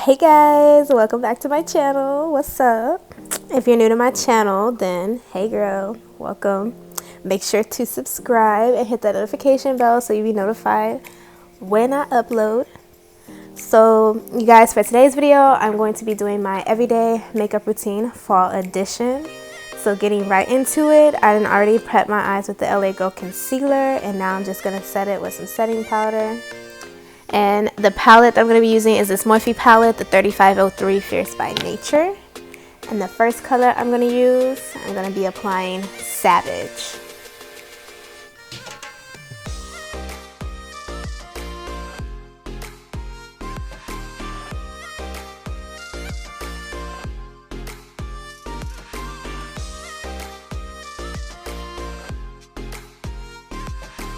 Hey guys, welcome back to my channel. What's up? If you're new to my channel, then hey girl, welcome. Make sure to subscribe and hit that notification bell so you'll be notified when I upload. So you guys, for today's video, I'm going to be doing my everyday makeup routine fall edition. So getting right into it, I done already prepped my eyes with the LA Girl concealer, and now I'm just gonna set it with some setting powder. And the palette that I'm going to be using is this Morphe palette, the 3503 Fierce by Nature. And the first color I'm going to use, I'm going to be applying Savage.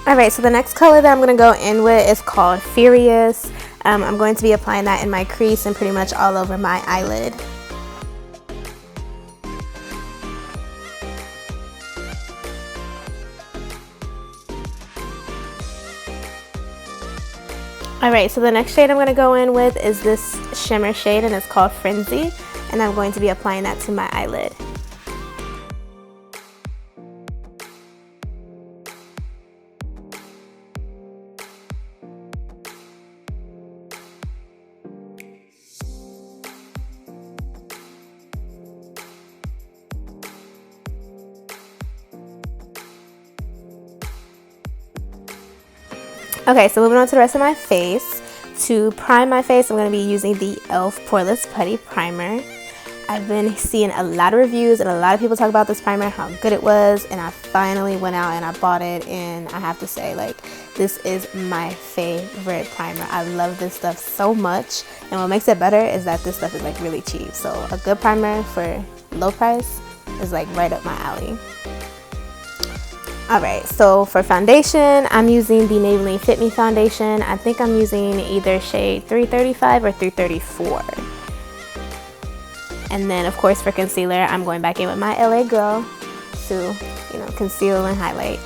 Alright, so the next color that I'm going to go in with is called Furious. I'm going to be applying that in my crease and pretty much all over my eyelid. Alright, so the next shade I'm going to go in with is this shimmer shade, and it's called Frenzy. And I'm going to be applying that to my eyelid. Okay, so moving on to the rest of my face. To prime my face, I'm going to be using the E.L.F. Poreless Putty Primer. I've been seeing a lot of reviews and a lot of people talk about this primer, how good it was, and I finally went out and I bought it, and I have to say, like, this is my favorite primer. I love this stuff so much, and what makes it better is that this stuff is like really cheap. So a good primer for low price is like right up my alley. Alright, so for foundation, I'm using the Maybelline Fit Me Foundation. I think I'm using either shade 335 or 334. And then, of course, for concealer, I'm going back in with my LA Girl to, conceal and highlight.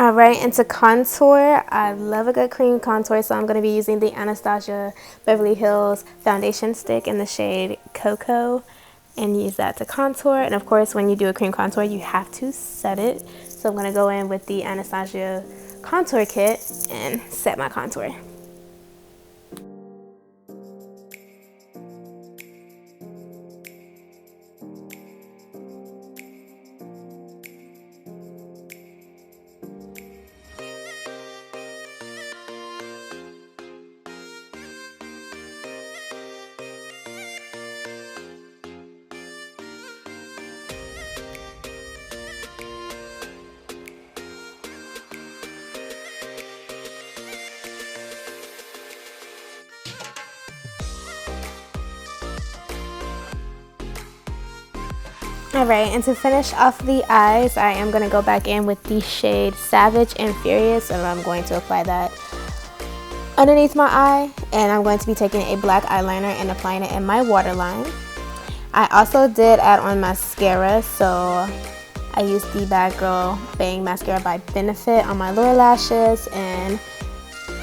Alright, and to contour, I love a good cream contour, so I'm going to be using the Anastasia Beverly Hills foundation stick in the shade Cocoa, and use that to contour. And of course, when you do a cream contour, you have to set it. So I'm going to go in with the Anastasia contour kit and set my contour. Alright, and to finish off the eyes, I am going to go back in with the shade Savage and Furious, and I'm going to apply that underneath my eye, and I'm going to be taking a black eyeliner and applying it in my waterline. I also did add on mascara, so I used the Bad Girl Bang Mascara by Benefit on my lower lashes, and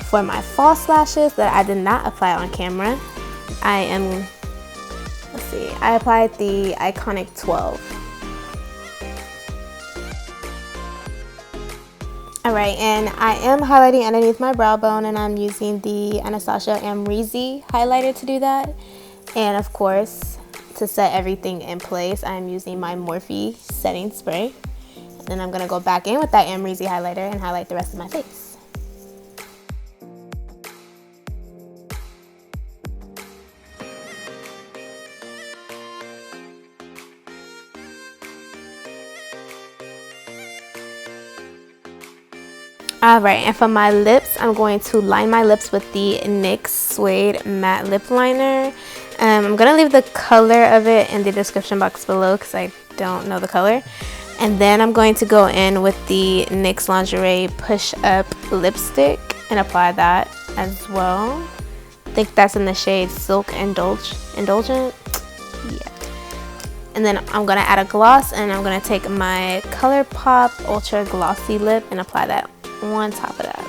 for my false lashes that I did not apply on camera, I applied the Iconic 12. Alright, and I am highlighting underneath my brow bone, and I'm using the Anastasia Amrezy highlighter to do that. And of course, to set everything in place, I'm using my Morphe setting spray. And then I'm going to go back in with that Amrezy highlighter and highlight the rest of my face. Alright, and for my lips, I'm going to line my lips with the NYX Suede Matte Lip Liner. I'm going to leave the color of it in the description box below because I don't know the color. And then I'm going to go in with the NYX Lingerie Push Up Lipstick and apply that as well. I think that's in the shade Silk Indulgent. Yeah. And then I'm going to add a gloss, and I'm going to take my Colourpop Ultra Glossy Lip and apply that on top of that.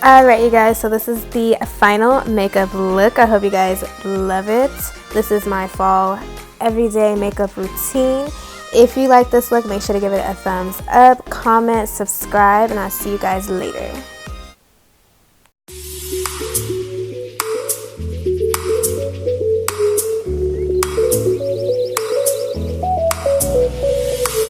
Alright you guys, so this is the final makeup look. I hope you guys love it. This is my fall everyday makeup routine. If you like this look, make sure to give it a thumbs up, comment, subscribe, and I'll see you guys later.